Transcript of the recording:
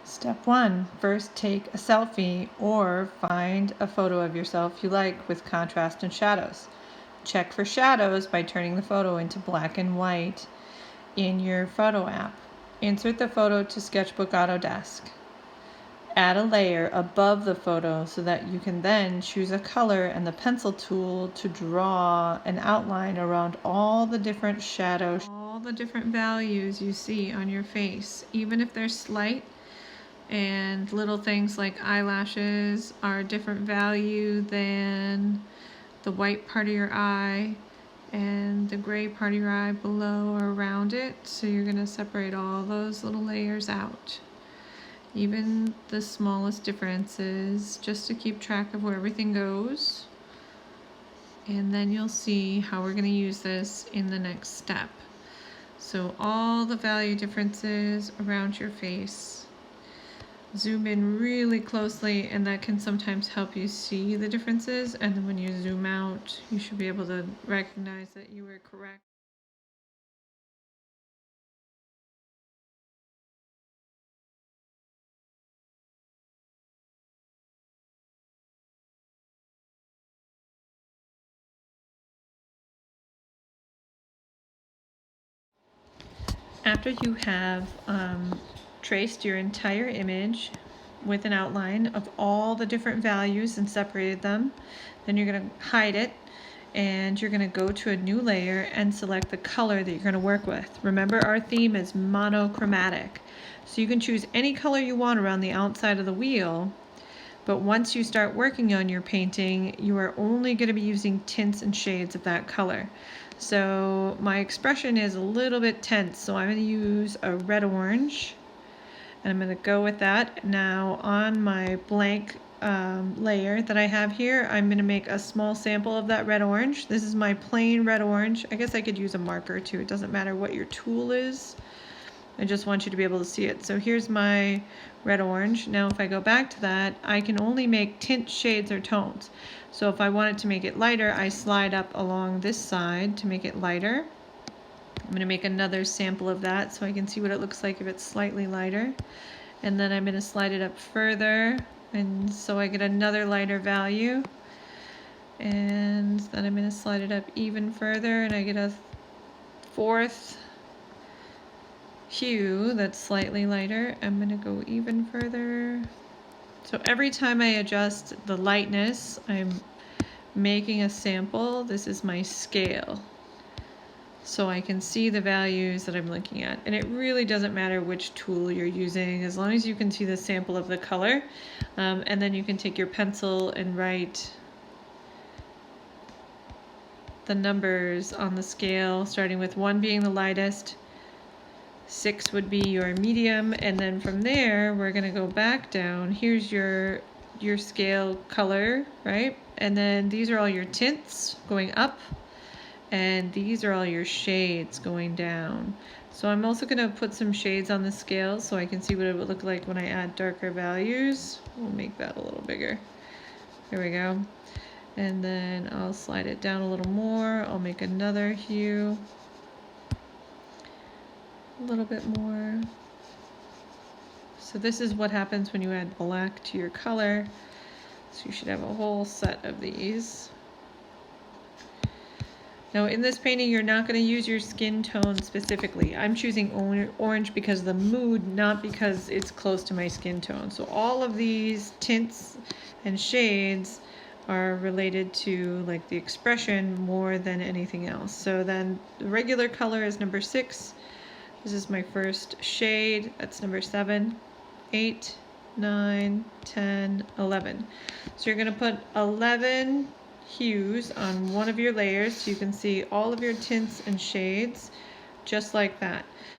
Step 1. First take a selfie or find a photo of yourself you like with contrast and shadows. Check for shadows by turning the photo into black and white in your photo app. Insert the photo to Sketchbook Autodesk. Add a layer above the photo so that you can then choose a color and the pencil tool to draw an outline around all the different shadows, all the different values you see on your face, even if they're slight. And little things like eyelashes are a different value than the white part of your eye and the gray part of your eye below or around it. So you're going to separate all those little layers out, even the smallest differences, just to keep track of where everything goes. And then you'll see how we're going to use this in the next step. So all the value differences around your face. Zoom in really closely, and that can sometimes help you see the differences, and then when you zoom out you should be able to recognize that you were correct. After you have traced your entire image with an outline of all the different values and separated them, then you're going to hide it and you're going to go to a new layer and select the color that you're going to work with. Remember, our theme is monochromatic, so you can choose any color you want around the outside of the wheel, but once you start working on your painting, you are only going to be using tints and shades of that color. So my expression is a little bit tense, so I'm going to use a red-orange, and I'm going to go with that. Now on my blank layer that I have here, I'm going to make a small sample of that red-orange. This is my plain red-orange. I guess I could use a marker too. It doesn't matter what your tool is. I just want you to be able to see it. So here's my red-orange. Now if I go back to that, I can only make tint shades or tones. So if I wanted to make it lighter, I slide up along this side to make it lighter. I'm going to make another sample of that so I can see what it looks like if it's slightly lighter. And then I'm going to slide it up further, and so I get another lighter value. And then I'm going to slide it up even further, and I get a fourth hue that's slightly lighter. I'm going to go even further. So every time I adjust the lightness, I'm making a sample. This is my scale, so I can see the values that I'm looking at. And it really doesn't matter which tool you're using, as long as you can see the sample of the color. And then you can take your pencil and write the numbers on the scale, starting with 1 being the lightest, 6 would be your medium, and then from there we're going to go back down. Here's your scale color, right? And then these are all your tints going up, and these are all your shades going down. So I'm also going to put some shades on the scale so I can see what it would look like when I add darker values. We'll make that a little bigger. There we go. And then I'll slide it down a little more. I'll make another hue. A little bit more. So this is what happens when you add black to your color. So you should have a whole set of these. Now in this painting, you're not going to use your skin tone specifically. I'm choosing orange because of the mood, not because it's close to my skin tone. So all of these tints and shades are related to like the expression more than anything else. So then the regular color is number 6. This is my first shade. That's number 7, 8, 9, 10, 11. So you're going to put 11 hues on one of your layers so you can see all of your tints and shades just like that.